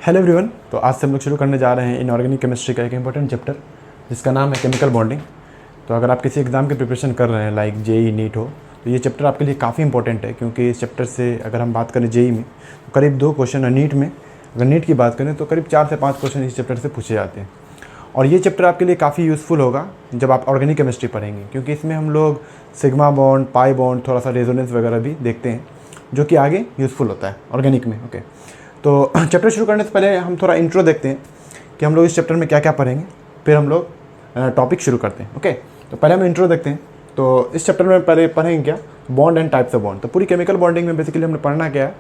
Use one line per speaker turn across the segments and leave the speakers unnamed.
Hello everyone. तो आज से हम लोग शुरू करने जा रहे हैं इनऑर्गेनिक केमिस्ट्री का एक इंपॉर्टेंट चैप्टर जिसका नाम है केमिकल बॉन्डिंग। तो अगर आप किसी एग्ज़ाम की प्रिपरेशन कर रहे हैं लाइक जेई नीट हो तो ये चैप्टर आपके लिए काफ़ी इंपॉर्टेंट है, क्योंकि इस चैप्टर से अगर हम बात करें जेई में तो करीब 2 क्वेश्चन, नीट में अगर नीट की बात करें तो करीब 4 से 5 क्वेश्चन इस चैप्टर से पूछे जाते हैं। और ये चैप्टर आपके लिए काफ़ी यूज़फुल होगा जब आप ऑर्गेनिक केमिस्ट्री पढ़ेंगे, क्योंकि इसमें हम लोग सिग्मा बॉन्ड, पाई बॉन्ड, थोड़ा सा रेजोनेंस वगैरह भी देखते हैं जो कि आगे यूज़फुल होता है ऑर्गेनिक में। ओके, तो चैप्टर शुरू करने से पहले हम थोड़ा इंट्रो देखते हैं कि हम लोग इस चैप्टर में क्या क्या पढ़ेंगे, फिर हम लोग टॉपिक शुरू करते हैं। ओके, तो पहले हम इंट्रो देखते हैं। तो इस चैप्टर में पहले पढ़ेंगे क्या, bond and types of bond. तो पूरी केमिकल बॉन्डिंग में बेसिकली हमने पढ़ना क्या है,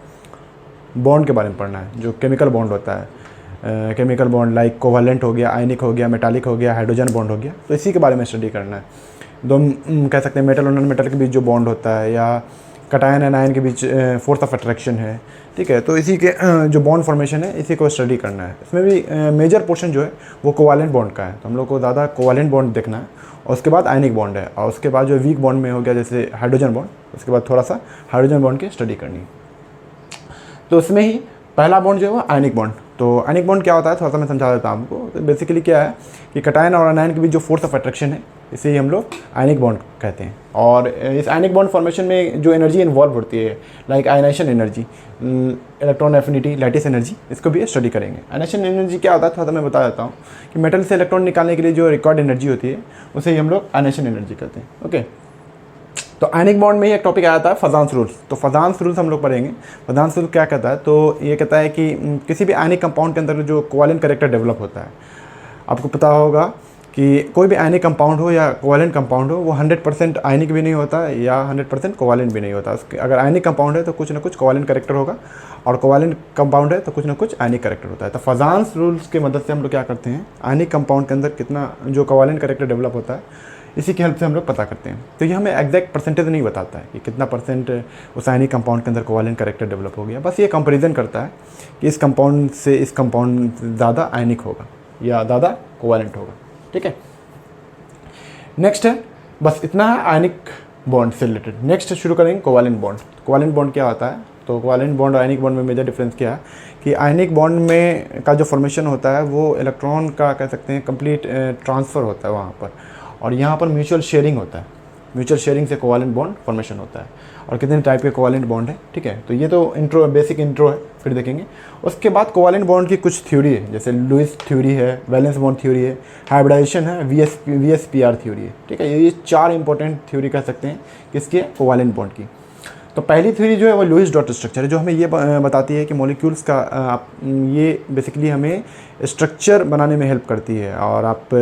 बॉन्ड के बारे में पढ़ना है। जो केमिकल बॉन्ड होता है, केमिकल बॉन्ड लाइक कोवलेंट हो गया, आयनिक हो गया, मेटालिक हो गया, हाइड्रोजन बॉन्ड हो गया, तो इसी के बारे में स्टडी करना है। दो कह सकते हैं मेटल और नॉन मेटल के बीच जो बॉन्ड होता है, या कटायन एंड आयन के बीच फोर्स ऑफ अट्रैक्शन है, ठीक है। तो इसी के जो बॉन्ड फॉर्मेशन है इसी को स्टडी करना है। इसमें भी मेजर पोर्शन जो है वो कोवालेंट बॉन्ड का है, तो हम लोग को ज़्यादा कोवालेंट बॉन्ड देखना है। और उसके बाद आयनिक बॉन्ड है, और उसके बाद जो वीक बॉन्ड में हो गया जैसे हाइड्रोजन बॉन्ड, उसके बाद थोड़ा सा हाइड्रोजन बॉन्ड की स्टडी करनी है। तो उसमें ही पहला बॉन्ड जो है वो आयनिक बॉन्ड। तो आयनिक बॉन्ड क्या होता है थोड़ा सा मैं समझा देता हूँ आपको। तो बेसिकली क्या है कि कटायन और अनायन के बीच जो फोर्स ऑफ अट्रैक्शन है इसे ही हम लोग आयनिक बॉन्ड कहते हैं। और इस आयनिक बॉन्ड फॉर्मेशन में जो एनर्जी इन्वॉल्व होती है like ionisation energy, electron affinity, lattice energy, इसको भी स्टडी करेंगे। आयनाइजेशन एनर्जी क्या होता है थोड़ा सा मैं बता देता हूँ कि मेटल से इलेक्ट्रॉन निकालने के लिए जो रिक्वायर्ड एनर्जी होती है उसे ही हम लोग आयनाइजेशन एनर्जी कहते हैं। ओके, तो आयनिक बॉन्ड में ही एक टॉपिक आया था फजान्स रूल्स। तो फजान्स रूल्स हम लोग पढ़ेंगे। फजान्स रूल क्या कहता है, तो ये कहता है कि किसी भी आयनिक कंपाउंड के अंदर जो कोवलेंट कैरेक्टर डेवलप होता है, आपको पता होगा कि कोई भी आयनिक कंपाउंड हो या कोवलेंट कंपाउंड हो वो 100% आयनिक भी नहीं होता या 100% कोवलेंट भी नहीं होता। अगर आयनिक कंपाउंड है तो कुछ ना कुछ कोवलेंट कैरेक्टर होगा, और कोवलेंट कंपाउंड है तो कुछ ना कुछ आयनिक कैरेक्टर होता है। तो फजान्स रूल्स की मदद से हम लोग क्या करते हैं, आयनिक कंपाउंड के अंदर कितना जो कोवलेंट कैरेक्टर डेवलप होता है इसी की हेल्प से हम लोग पता करते हैं। तो ये हमें एग्जैक्ट परसेंटेज नहीं बताता है कि कितना परसेंट उस आयनिक कंपाउंड के अंदर कोवलेंट कैरेक्टर डेवलप हो गया, बस ये कंपैरिजन करता है कि इस कंपाउंड से इस कंपाउंड ज़्यादा आयनिक होगा या ज़्यादा कोवलेंट होगा। ठीक है, नेक्स्ट है, बस इतना है आयनिक बॉन्ड से रिलेटेड। नेक्स्ट शुरू करेंगे कोवलेंट बॉन्ड। कोवलेंट बॉन्ड क्या होता है, तो कोवलेंट बॉन्ड और आयनिक बॉन्ड में मेजर डिफरेंस क्या है कि आयनिक बॉन्ड में का जो फॉर्मेशन होता है वो इलेक्ट्रॉन का कह सकते हैं कंप्लीट ट्रांसफ़र होता है वहाँ पर, और यहाँ पर म्यूचुअल शेयरिंग होता है। म्यूचुअल शेयरिंग से कोवलेंट बॉन्ड फॉर्मेशन होता है। और कितने टाइप के कोवलेंट बॉन्ड है, ठीक है। तो ये तो इंट्रो, बेसिक इंट्रो है, फिर देखेंगे। उसके बाद कोवलेंट बॉन्ड की कुछ थ्योरी है, जैसे लुईस थ्योरी है, वैलेंस बॉन्ड थ्योरी है, हाइब्रिडाइजेशन है, VSPR थ्योरी है, ठीक है। ये 4 इंपॉर्टेंट थ्योरी कह सकते हैं किसके, कोवलेंट बॉन्ड की। तो पहली थ्योरी जो है वो लुईस डॉट स्ट्रक्चर है, जो हमें ये बताती है कि मॉलिक्यूल्स का ये बेसिकली हमें स्ट्रक्चर बनाने में हेल्प करती है, और आप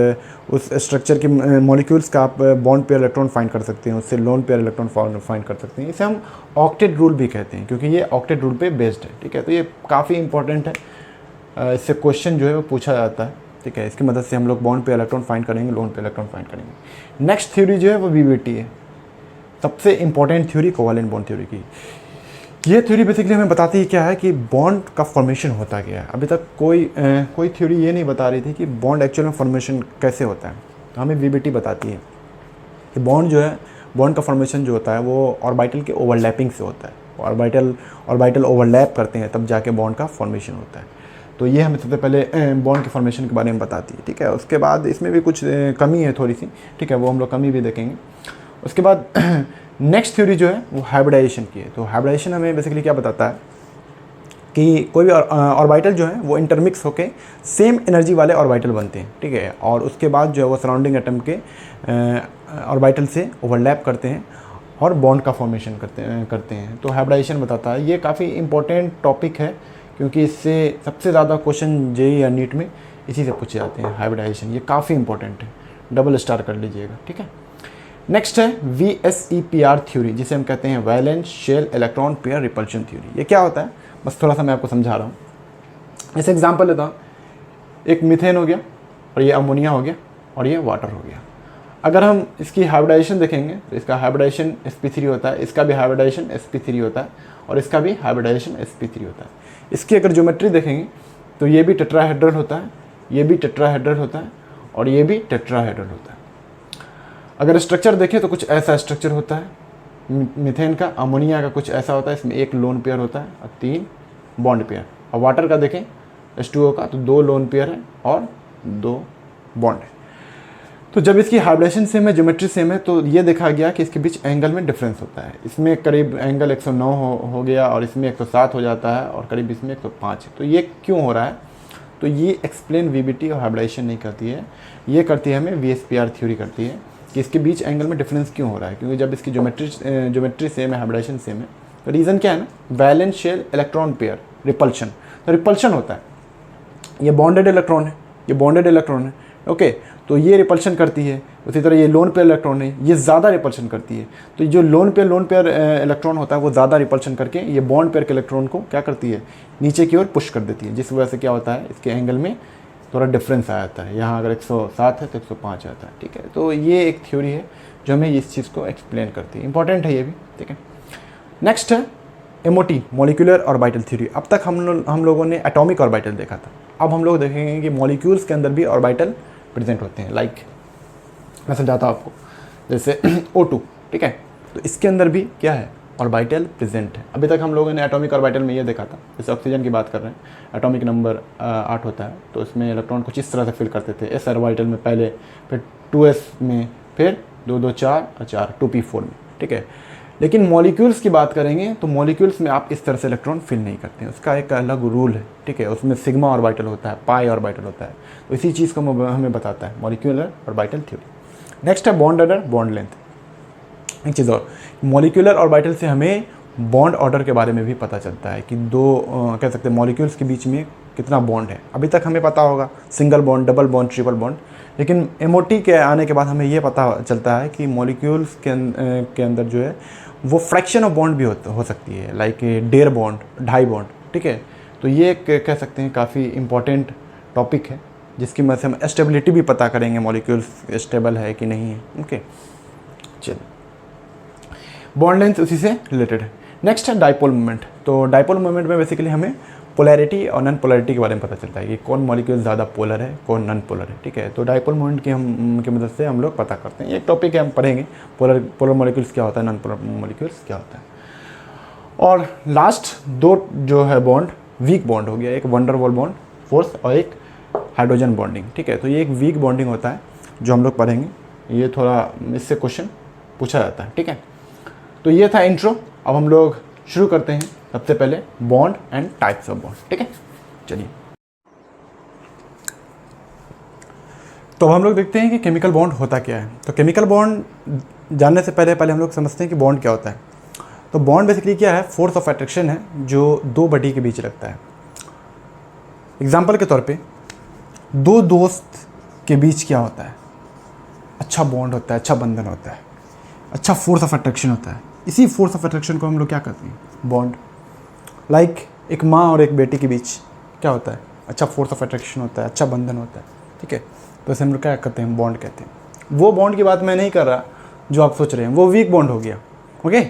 उस स्ट्रक्चर की मॉलिक्यूल्स का आप बॉन्ड पेयर इलेक्ट्रॉन फाइंड कर सकते हैं, उससे लोन पेयर इलेक्ट्रॉन फाइंड कर सकते हैं। इसे हम ऑक्टेट रूल भी कहते हैं, क्योंकि ये ऑक्टेट रूल पे बेस्ड है, ठीक है। तो ये काफ़ी इंपॉर्टेंट है, इससे क्वेश्चन जो है वो पूछा जाता है, ठीक है। इसकी मदद से हम लोग बॉन्ड पे इलेक्ट्रॉन फाइंड करेंगे, लोन पे इलेक्ट्रॉन फाइंड करेंगे। नेक्स्ट थ्योरी जो है वो VBT है, सबसे important theory covalent bond theory की। ये थ्योरी बेसिकली हमें बताती है क्या है कि बॉन्ड का फॉर्मेशन होता क्या है। अभी तक कोई थ्योरी ये नहीं बता रही थी कि बॉन्ड एक्चुअल में फॉर्मेशन कैसे होता है, तो हमें VBT बताती है कि बॉन्ड जो है, बॉन्ड का फॉर्मेशन जो होता है वो ऑर्बिटल के ओवरलैपिंग से होता है। ऑर्बिटल ओवरलैप करते हैं तब जाके बॉन्ड का फॉर्मेशन होता है। तो ये हमें सबसे पहले बॉन्ड के फॉर्मेशन के बारे में बताती है, ठीक है। उसके बाद इसमें भी कुछ कमी है थोड़ी सी, ठीक है, वो हम लोग कमी भी देखेंगे। उसके बाद नेक्स्ट थ्योरी जो है वो हाइब्रिडाइजेशन की है। तो हाइब्रिडाइजेशन हमें बेसिकली क्या बताता है कि कोई भी ऑर्बिटल जो है वो इंटरमिक्स होके सेम एनर्जी वाले ऑर्बिटल बनते हैं, ठीक है। और उसके बाद जो है वो सराउंडिंग एटम के ऑर्बिटल से ओवरलैप करते हैं और बॉन्ड का फॉर्मेशन करते हैं। तो हाइब्रिडाइजेशन बताता है। ये काफ़ी इंपॉर्टेंट टॉपिक है, क्योंकि इससे सबसे ज़्यादा क्वेश्चन जेईई या नीट में इसी से पूछे जाते हैं, हाइब्रिडाइजेशन। ये काफ़ी इंपॉर्टेंट है, डबल स्टार कर लीजिएगा, ठीक है। नेक्स्ट है VSEPR थ्योरी, जिसे हम कहते हैं valence shell electron pair repulsion theory. ये क्या होता है, बस थोड़ा सा मैं आपको समझा रहा हूँ। जैसे एग्जांपल लेता हूँ, एक मीथेन हो गया, और ये अमोनिया हो गया, और ये वाटर हो गया। अगर हम इसकी हाइब्रिडाइजेशन देखेंगे तो इसका हाइब्रिडाइजेशन sp3 होता है, इसका भी हाइब्रिडाइजेशन sp3 होता है, और इसका भी हाइब्रिडाइजेशन sp3 होता है। इसकी अगर ज्योमेट्री देखेंगे तो ये भी टेट्राहेड्रल होता है, ये भी टेट्राहेड्रल होता है, और ये भी टेट्राहेड्रल होता है। अगर स्ट्रक्चर देखें तो कुछ ऐसा स्ट्रक्चर होता है मीथेन का, अमोनिया का कुछ ऐसा होता है, इसमें एक लोन पेयर होता है और 3 बॉन्ड पेयर। और वाटर का देखें H2O का, तो 2 लोन पेयर है और 2 बॉन्ड है। तो जब इसकी हाइब्रिडेशन सेम है, ज्योमेट्री सेम है, तो ये देखा गया कि इसके बीच एंगल में डिफरेंस होता है। इसमें करीब एंगल 109 हो गया और इसमें 107 हो जाता है और करीब इसमें 105 है। तो ये क्यों हो रहा है? तो ये एक्सप्लेन वीबीटी और हाइब्रिडेशन नहीं करती है, ये करती है हमें वीएसपीआर थ्योरी करती है कि इसके बीच एंगल में डिफरेंस क्यों हो रहा है। क्योंकि जब इसकी ज्योमेट्री सेम है, हाइब्रिडेशन सेम है, तो रीज़न क्या है ना, valence shell electron pair repulsion. तो रिपल्शन होता है, ये बॉन्डेड इलेक्ट्रॉन है, ये बॉन्डेड इलेक्ट्रॉन है, ओके। तो ये रिपल्शन करती है। उसी तरह ये लोन पेयर इलेक्ट्रॉन है, ये ज़्यादा रिपल्शन करती है। तो जो लोन पेयर इलेक्ट्रॉन होता है वो ज़्यादा रिपल्शन करके ये बॉन्ड पेयर के इलेक्ट्रॉन को क्या करती है, नीचे की ओर पुश कर देती है, जिस वजह से क्या होता है, इसके एंगल में थोड़ा डिफरेंस आ जाता है। यहाँ अगर 107 है तो 105 आता है, ठीक है। तो ये एक थ्योरी है जो हमें इस चीज़ को एक्सप्लेन करती है, इंपॉर्टेंट है ये भी, ठीक है। नेक्स्ट है MOT, मॉलिक्यूलर ऑर्बिटल थ्योरी। अब तक हम लोगों ने एटॉमिक ऑर्बिटल देखा था, अब हम लोग देखेंगे कि मॉलिक्यूल्स के अंदर भी ऑर्बिटल प्रेजेंट होते हैं। लाइक मैं समझाता हूँ आपको, जैसे O2, ठीक है। तो इसके अंदर भी क्या है, ऑर्बिटल प्रेजेंट है। अभी तक हम लोगों ने एटॉमिक ऑर्बिटल में ये देखा था, जैसे ऑक्सीजन की बात कर रहे हैं, एटॉमिक नंबर 8 होता है, तो इसमें इलेक्ट्रॉन कुछ इस तरह से फिल करते थे, S ऑर्बिटल में पहले, फिर 2s में, फिर 2 2 4 और 4 2p4 में, ठीक है। लेकिन मॉलिक्यूल्स की बात करेंगे तो मॉलिक्यूल्स में आप इस तरह से इलेक्ट्रॉन फिल नहीं करते हैं, उसका एक अलग रूल है, ठीक है। उसमें सिग्मा ऑर्बिटल होता है, पाई ऑर्बिटल होता है, तो इसी चीज़ को हमें बताता है मॉलिक्यूलर ऑर्बिटल थ्योरी। नेक्स्ट है बॉन्ड ऑर्डर, बॉन्ड लेंथ। एक चीज़ और, मॉलिक्यूलर ऑर्बिटल से हमें बॉन्ड ऑर्डर के बारे में भी पता चलता है कि कह सकते हैं मॉलिक्यूल्स के बीच में कितना बॉन्ड है। अभी तक हमें पता होगा single bond, double bond, triple bond, लेकिन MOT के आने के बाद हमें ये पता चलता है कि मॉलिक्यूल्स के अंदर जो है वो फ्रैक्शन ऑफ बॉन्ड भी हो सकती है, लाइक 1.5 बॉन्ड, 2.5 बॉन्ड, ठीक है। तो ये कह सकते हैं काफ़ी इंपॉर्टेंट टॉपिक है, जिसकी मदद से हम स्टेबिलिटी भी पता करेंगे, मॉलिक्यूल्स स्टेबल है कि नहीं है, ओके। चलिए, बॉन्ड लेंथ उसी से रिलेटेड है। नेक्स्ट है डाइपोल मोमेंट। तो डाइपोल मोमेंट में बेसिकली हमें पोलैरिटी और नॉन पोलैरिटी के बारे में पता चलता है कि कौन मॉलिक्यूल ज़्यादा पोलर है, कौन नॉन पोलर है, ठीक है। तो डाइपोल मोमेंट की मदद से हम लोग पता करते हैं। एक टॉपिक है, हम पढ़ेंगे पोलर मॉलिक्यूल्स क्या होता है, नॉन पोलर मॉलिक्यूल्स क्या होता है। और लास्ट 2 जो है बॉन्ड, वीक बॉन्ड हो गया, एक वंडरवॉल बॉन्ड फोर्स और एक हाइड्रोजन बॉन्डिंग, ठीक है। तो ये एक वीक बॉन्डिंग होता है जो हम लोग पढ़ेंगे, ये थोड़ा इससे क्वेश्चन पूछा जाता है, ठीक है। तो ये था इंट्रो। अब हम लोग शुरू करते हैं सबसे पहले bond and types of bond, ठीक है। चलिए, तो हम लोग देखते हैं कि केमिकल बॉन्ड होता क्या है। तो केमिकल बॉन्ड जानने से पहले हम लोग समझते हैं कि बॉन्ड क्या होता है। तो बॉन्ड बेसिकली क्या है, फोर्स ऑफ अट्रैक्शन है जो 2 बॉडी के बीच लगता है। एग्जाम्पल के तौर पे 2 दोस्त के बीच क्या होता है, अच्छा बॉन्ड होता है, अच्छा बंधन होता है, अच्छा फोर्स ऑफ अट्रैक्शन होता है। इसी फोर्स ऑफ अट्रैक्शन को हम लोग क्या करते हैं, बॉन्ड। लाइक एक माँ और एक बेटी के बीच क्या होता है, अच्छा फोर्स ऑफ अट्रैक्शन होता है, अच्छा बंधन होता है, ठीक है। तो इसे हम लोग क्या कहते हैं, बॉन्ड कहते हैं। वो बॉन्ड की बात मैं नहीं कर रहा जो आप सोच रहे हैं, वो वीक बॉन्ड हो गया, ओके।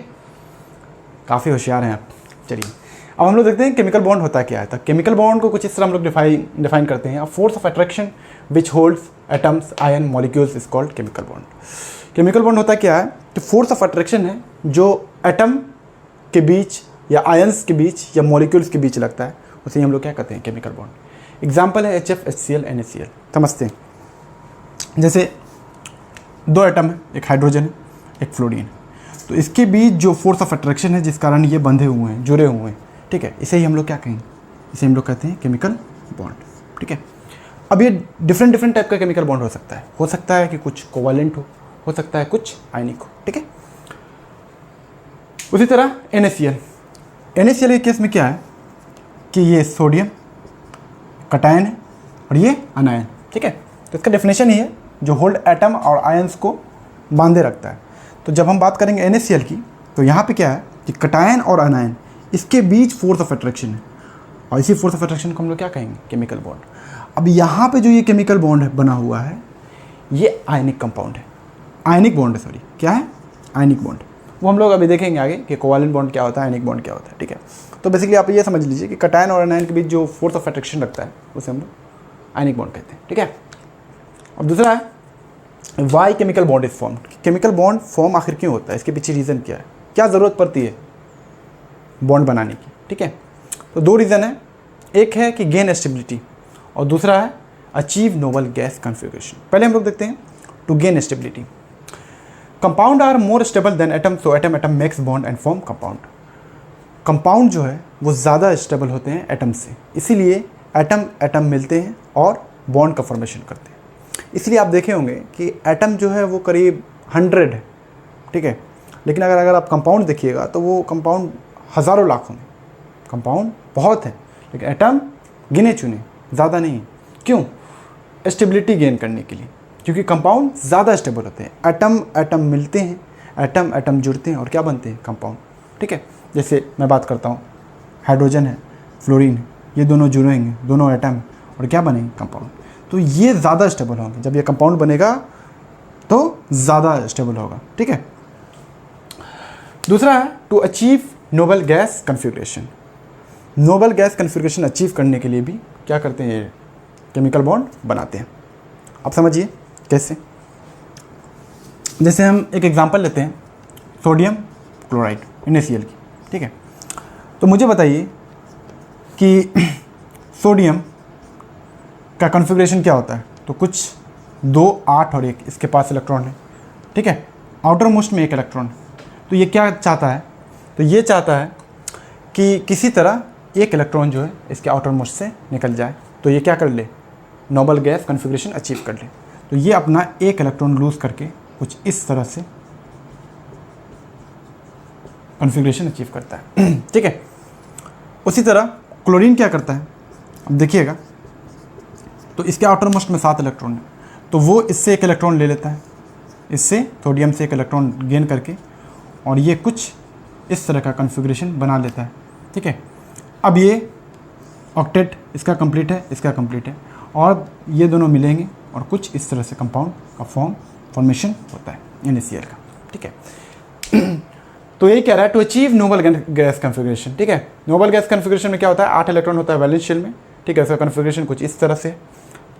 काफ़ी होशियार हैं आप। चलिए, अब हम लोग देखते हैं केमिकल बॉन्ड होता क्या है। तो केमिकल बॉन्ड को कुछ इस तरह हम लोग डिफाइन करते हैं। Force of attraction which holds atoms, ion, molecules is called chemical bond. Chemical bond होता क्या है, तो फोर्स ऑफ अट्रैक्शन है जो एटम के बीच या आयंस के बीच या मॉलिक्यूल्स के बीच लगता है, उसे हम लोग क्या कहते हैं, केमिकल बॉन्ड। एग्जाम्पल है HF, HCl, NaCl। समझते हैं, जैसे 2 एटम है, एक हाइड्रोजन है, एक फ्लोरीन है। तो इसके बीच जो फोर्स ऑफ अट्रैक्शन है जिस कारण ये बंधे हुए हैं, जुड़े हुए हैं, ठीक है, इसे ही हम लोग क्या कहेंगे, इसे हम लोग कहते हैं केमिकल बॉन्ड, ठीक है। अब ये डिफरेंट टाइप का केमिकल बॉन्ड हो सकता है कि कुछ कोवैलेंट हो सकता है कुछ आयनिक हो, ठीक है। उसी तरह NaCl के केस में क्या है कि ये सोडियम कटायन है और ये अनायन, ठीक है। तो इसका डेफिनेशन ही है जो होल्ड एटम और आयंस को बांधे रखता है। तो जब हम बात करेंगे NaCl की, तो यहाँ पे क्या है कि कटायन और अनायन, इसके बीच फोर्स ऑफ अट्रैक्शन है और इसी फोर्स ऑफ अट्रैक्शन को हम लोग क्या कहेंगे, केमिकल बॉन्ड। अब यहाँ पे जो ये केमिकल बॉन्ड है बना हुआ है, ये आयनिक कंपाउंड है, आयनिक बॉन्ड है, सॉरी, क्या है, आयनिक बॉन्ड। वो हम लोग अभी देखेंगे आगे कि कोवैलेंट बॉन्ड क्या होता है, आयनिक बॉन्ड क्या होता है, ठीक है। तो बेसिकली आप ये समझ लीजिए कि कटायन और अनायन के बीच जो फोर्स ऑफ अट्रैक्शन रखता है उसे हम लोग आयनिक बॉन्ड कहते हैं, ठीक है। अब दूसरा है why chemical bond is form. Chemical bond form आखिर क्यों होता है, इसके पीछे रीज़न क्या है, क्या ज़रूरत पड़ती है बॉन्ड बनाने की, ठीक है। तो 2 रीज़न है। एक है कि गेन स्टेबिलिटी और दूसरा है अचीव नोबल गैस कॉन्फ़िगरेशन। पहले हम लोग देखते हैं to gain stability. Compound are more stable than atom, so atom atom makes bond and form compound. Compound जो है वो ज़्यादा स्टेबल होते हैं एटम से, इसीलिए एटम एटम मिलते हैं और बॉन्ड का फॉर्मेशन करते हैं। इसलिए आप देखे होंगे कि एटम जो है वो करीब 100 है, ठीक है, लेकिन अगर आप कंपाउंड देखिएगा तो वो कंपाउंड हज़ारों लाखों में, कंपाउंड बहुत है, लेकिन एटम गिने चुने, ज़्यादा नहीं है। क्यों? स्टेबिलिटी गेन करने के लिए, क्योंकि कंपाउंड ज़्यादा स्टेबल होते हैं। एटम एटम मिलते हैं, एटम एटम जुड़ते हैं और क्या बनते हैं? कंपाउंड, ठीक है। जैसे मैं बात करता हूँ, हाइड्रोजन है, फ्लोरीन है, ये दोनों जुड़ेंगे, दोनों एटम है और क्या बनेंगे? कंपाउंड। तो ये ज़्यादा स्टेबल होंगे, जब ये कंपाउंड बनेगा तो ज़्यादा स्टेबल होगा, ठीक है। दूसरा है to achieve noble gas configuration. Noble gas configuration achieve करने के लिए भी क्या करते हैं? ये केमिकल बॉन्ड बनाते हैं। आप समझिए कैसे। जैसे हम एक एग्जांपल लेते हैं, सोडियम क्लोराइड NaCl की, ठीक है। तो मुझे बताइए कि सोडियम का कॉन्फ़िगरेशन क्या होता है? तो कुछ 2, 8 और 1 इसके पास इलेक्ट्रॉन है, ठीक है। आउटर मोस्ट में 1 इलेक्ट्रॉन। तो ये क्या चाहता है? तो ये चाहता है कि किसी तरह 1 इलेक्ट्रॉन जो है इसके आउटर मोस्ट से निकल जाए, तो ये क्या कर ले? नोबल गैस कॉन्फ़िगरेशन अचीव कर ले। तो ये अपना 1 इलेक्ट्रॉन लूज़ करके कुछ इस तरह से कॉन्फ़िगरेशन अचीव करता है, ठीक है। उसी तरह क्लोरीन क्या करता है? अब देखिएगा, तो इसके आउटर मोस्ट में 7 इलेक्ट्रॉन है, तो वो इससे 1 इलेक्ट्रॉन ले लेता है, इससे सोडियम से 1 इलेक्ट्रॉन गेन करके, और ये कुछ इस तरह का कॉन्फ़िगरेशन बना लेता है, ठीक है। अब ये ऑक्टेट इसका कंप्लीट है, इसका कंप्लीट है, और ये दोनों मिलेंगे और कुछ इस तरह से कंपाउंड का फॉर्मेशन होता है NaCl का, ठीक है। तो ये कह रहा है to achieve noble gas configuration, ठीक है। नोबल गैस कॉन्फ़िगरेशन में क्या होता है? 8 इलेक्ट्रॉन होता है वैलेंस शेल में, ठीक है। इसका कॉन्फ़िगरेशन कुछ इस तरह से।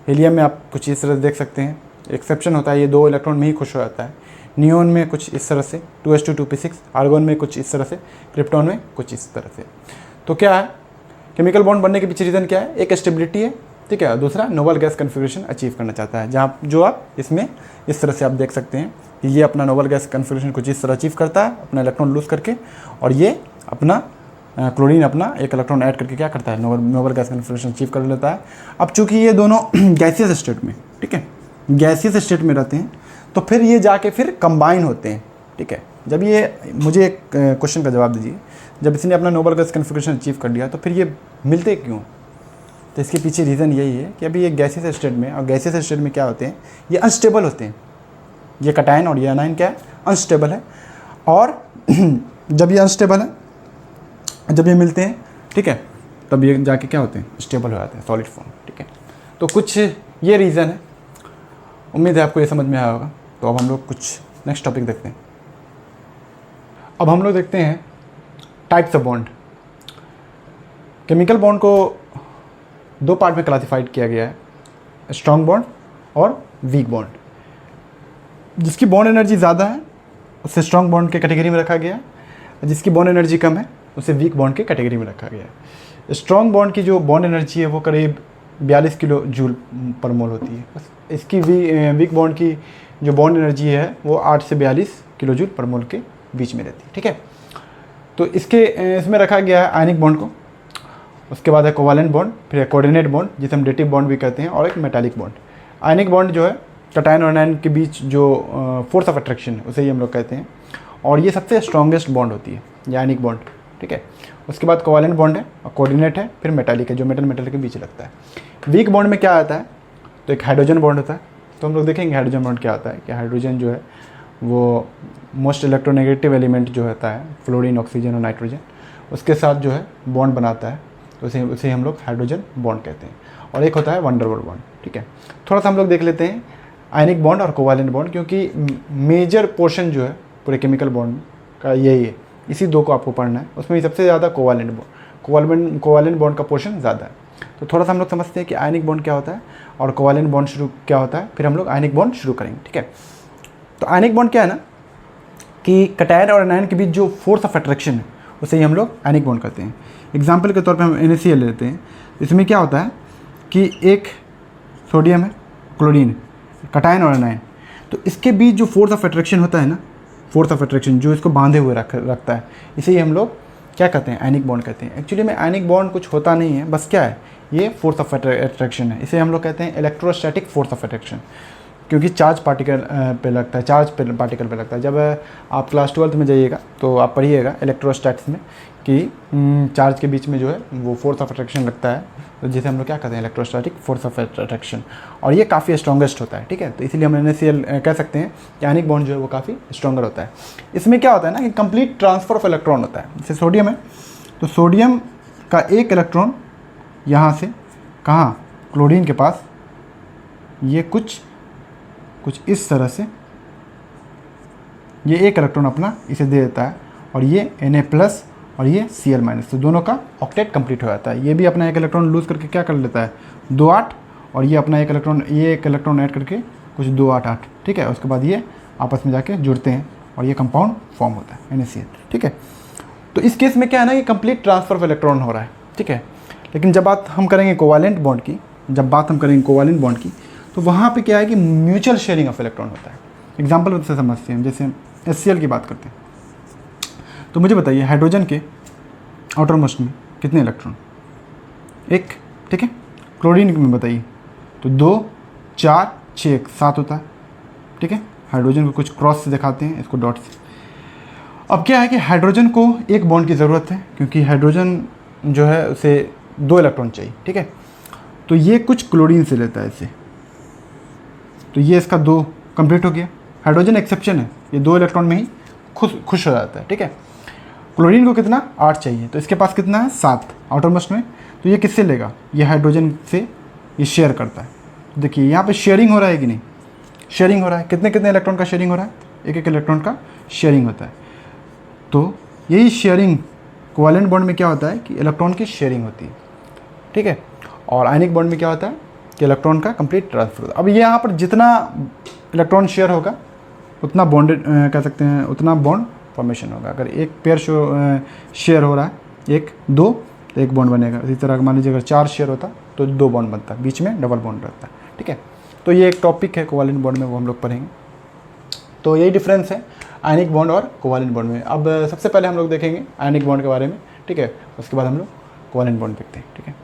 हीलियम में आप कुछ इस तरह से देख सकते हैं, एक्सेप्शन होता है, ये 2 इलेक्ट्रॉन में ही खुश हो जाता है। नियोन में कुछ इस तरह से 2s2 2p6, आर्गोन में कुछ इस तरह से, क्रिप्टॉन में कुछ इस तरह से। तो क्या है? केमिकल बॉन्ड बनने के पीछे रीज़न क्या है? एक स्टेबिलिटी है, ठीक है, दूसरा नोबल गैस कॉन्फ़िगरेशन अचीव करना चाहता है, जहाँ जो आप इसमें इस तरह से आप देख सकते हैं कि ये अपना नोबल गैस कॉन्फ़िगरेशन कुछ इस तरह अचीव करता है अपना इलेक्ट्रॉन लूज़ करके, और ये अपना क्लोरीन अपना 1 इलेक्ट्रॉन ऐड करके क्या करता है? नोबल गैस कॉन्फ़िगरेशन अचीव कर लेता है। अब चूँकि ये दोनों गैसियस स्टेट में, ठीक है, गैसियस स्टेट में रहते हैं, तो फिर ये जाके फिर कंबाइन होते हैं, ठीक है। जब ये, मुझे एक क्वेश्चन का जवाब दीजिए, जब इसने अपना नोबल गैस कॉन्फ़िगरेशन अचीव कर लिया तो फिर ये मिलते क्यों? तो इसके पीछे रीज़न यही है कि अभी ये गैसियस स्टेट में, और गैसियस स्टेट में क्या होते हैं? ये अनस्टेबल होते हैं। ये कटायन और ये अनायन क्या है? अनस्टेबल है। और जब ये अनस्टेबल है, जब ये मिलते हैं, ठीक है, तब ये जाके क्या होते हैं? स्टेबल हो जाते हैं, सॉलिड फॉर्म, ठीक है। तो कुछ ये रीज़न है। उम्मीद है आपको ये समझ में आया होगा। तो अब हम लोग कुछ नेक्स्ट टॉपिक देखते हैं। अब हम लोग देखते हैं types of bond. Chemical bond को 2 पार्ट में क्लासिफाइड किया गया है, स्ट्रॉन्ग बॉन्ड और वीक बॉन्ड। जिसकी बॉन्ड एनर्जी ज़्यादा है उसे स्ट्रॉन्ग बॉन्ड के कैटेगरी में रखा गया है, जिसकी बॉन्ड एनर्जी कम है उसे वीक बॉन्ड के कैटेगरी में रखा गया है। स्ट्रॉन्ग बॉन्ड की जो बॉन्ड एनर्जी है वो करीब 42 किलो जूल पर मोल होती है। इसकी वीक बॉन्ड की जो बॉन्ड एनर्जी है वो 8 से 42 किलो जूल पर मोल के बीच में रहती है, ठीक है। तो इसमें रखा गया है आयनिक बॉन्ड को, उसके बाद है कोवालेंट बॉन्ड, फिर कोऑर्डिनेट बॉन्ड जिसे हम डेटिव बॉन्ड भी कहते हैं, और एक मेटालिक बॉन्ड। आयनिक बॉन्ड जो है कटायन और एनायन के बीच जो फोर्स ऑफ अट्रैक्शन है उसे ही हम लोग कहते हैं, और ये सबसे स्ट्रॉन्गेस्ट बॉन्ड होती है, ये आयनिक बॉन्ड, ठीक है। उसके बाद कोवालेंट बॉन्ड है, और कोऑर्डिनेट है, फिर मेटालिक है जो मेटल के बीच लगता है। वीक बॉन्ड में क्या आता है? तो एक हाइड्रोजन बॉन्ड होता है। तो हम लोग देखेंगे हाइड्रोजन बॉन्ड क्या होता है, कि हाइड्रोजन जो है वो मोस्ट इलेक्ट्रोनेगेटिव एलिमेंट जो होता है, फ्लोरीन, ऑक्सीजन और नाइट्रोजन, उसके साथ जो है बॉन्ड बनाता है, तो उसे हम लोग हाइड्रोजन बॉन्ड कहते हैं। और एक होता है वंडरवॉल बॉन्ड, ठीक है। थोड़ा सा हम लोग देख लेते हैं आयनिक बॉन्ड और कोवालेंट बॉन्ड, क्योंकि मेजर पोर्शन जो है पूरे केमिकल बॉन्ड का यही है, इसी 2 को आपको पढ़ना है। उसमें सबसे ज़्यादा कोवालेंट बॉन्ड का पोर्शन ज़्यादा है। तो थोड़ा सा हम लोग समझते हैं कि आयनिक बॉन्ड क्या होता है और कोवालेंट बॉन्ड शुरू क्या होता है, फिर हम लोग आयनिक बॉन्ड शुरू करेंगे, ठीक है। तो आयनिक बॉन्ड क्या है ना, कि कटायन और एनायन के बीच जो फोर्स ऑफ अट्रैक्शन है
उसे ही हम लोग आयनिक बॉन्ड कहते हैं। एग्जाम्पल के तौर पे हम NaCl ले लेते हैं। इसमें क्या होता है कि एक सोडियम है, क्लोरीन, कटायन और एनायन, तो इसके बीच जो फोर्स ऑफ अट्रैक्शन होता है ना, फोर्स ऑफ अट्रैक्शन जो इसको बांधे हुए रखता है, इसे ही हम लोग क्या कहते हैं, आयनिक बॉन्ड कहते हैं। एक्चुअली में आयनिक बॉन्ड कुछ होता नहीं है, बस क्या है, ये फोर्स ऑफ अट्रैक्शन है। इसे हम लोग कहते हैं इलेक्ट्रोस्टैटिक फोर्स ऑफ अट्रैक्शन, क्योंकि चार्ज पार्टिकल पे लगता है, पार्टिकल पे लगता है। जब आप क्लास 12th में जाइएगा तो आप पढ़िएगा इलेक्ट्रोस्टैटिक्स में कि चार्ज के बीच में जो है वो फोर्स ऑफ अट्रैक्शन लगता है, तो जिसे हम लोग क्या कहते हैं, इलेक्ट्रोस्टैटिक फोर्स ऑफ अट्रैक्शन, और ये काफ़ी स्ट्रॉन्गेस्ट होता है। ठीक है, तो इसीलिए हम NaCl कह सकते हैं कि आयनिक बॉन्ड जो है वो काफ़ी स्ट्रॉन्गर होता है। इसमें क्या होता है ना कि कंप्लीट ट्रांसफर ऑफ इलेक्ट्रॉन होता है। जैसे सोडियम है, तो सोडियम का एक इलेक्ट्रॉन यहाँ से कहाँ, क्लोरीन के पास, ये कुछ इस तरह से ये एक इलेक्ट्रॉन अपना इसे दे देता है, और ये Na+ और ये Cl-, तो दोनों का ऑक्टेट कंप्लीट हो जाता है। ये भी अपना एक इलेक्ट्रॉन लूज़ करके क्या कर लेता है, 2 8, और ये अपना एक इलेक्ट्रॉन ऐड करके कुछ 2 8 8। ठीक है, उसके बाद ये आपस में जाके जुड़ते हैं और ये कंपाउंड फॉर्म होता है NaCl। ठीक है, तो इस केस में क्या है ना कि कंप्लीट ट्रांसफर ऑफ इलेक्ट्रॉन हो रहा है। ठीक है, लेकिन जब बात हम करेंगे कोवैलेंट बॉन्ड की, तो वहाँ पे क्या है कि म्यूचुअल शेयरिंग ऑफ इलेक्ट्रॉन होता है। एग्जांपल से समझते हैं, जैसे HCl की बात करते हैं, तो मुझे बताइए हाइड्रोजन के आउटर मोस्ट में कितने इलेक्ट्रॉन, 1। ठीक है, क्लोरीन में बताइए तो 2 4 6 7 होता है। ठीक है, हाइड्रोजन को कुछ क्रॉस से दिखाते हैं, इसको डॉट से। अब क्या है कि हाइड्रोजन को एक बॉन्ड की ज़रूरत है, क्योंकि हाइड्रोजन जो है उसे 2 इलेक्ट्रॉन चाहिए। ठीक है, तो ये कुछ क्लोरीन से लेता है इसे, तो ये इसका 2 कंप्लीट हो गया। हाइड्रोजन एक्सेप्शन है, ये 2 इलेक्ट्रॉन में ही खुश हो जाता है। ठीक है, क्लोरीन को कितना, 8 चाहिए, तो इसके पास कितना है, 7 आउटर मोस्ट में, तो ये किससे लेगा, ये हाइड्रोजन से ये शेयर करता है। तो देखिए यहाँ पे शेयरिंग हो रहा है कि नहीं, शेयरिंग हो रहा है। कितने कितने इलेक्ट्रॉन का शेयरिंग हो रहा है, एक इलेक्ट्रॉन का शेयरिंग होता है। तो यही शेयरिंग कोवैलेंट बॉन्ड में क्या होता है कि इलेक्ट्रॉन की शेयरिंग होती है। ठीक है, और आयनिक बॉन्ड में क्या होता है कि इलेक्ट्रॉन का कंप्लीट ट्रांसफर होता है। अब ये यहाँ पर जितना इलेक्ट्रॉन शेयर होगा उतना बॉन्डेड कह सकते हैं, उतना बॉन्ड फॉर्मेशन होगा। अगर एक पेयर शेयर हो रहा है 1 2, तो एक बॉन्ड बनेगा। इसी तरह मान लीजिए अगर 4 शेयर होता तो 2 बॉन्ड बनता, बीच में डबल बॉन्ड रहता है। ठीक है, तो ये एक टॉपिक है कोवैलेंट बॉन्ड में, वो हम लोग पढ़ेंगे। तो यही डिफरेंस है आयनिक बॉन्ड और कोवैलेंट बॉन्ड में। अब सबसे पहले हम लोग देखेंगे आयनिक बॉन्ड के बारे में। ठीक है, उसके बाद हम लोग कोवैलेंट बॉन्ड देखते हैं। ठीक है।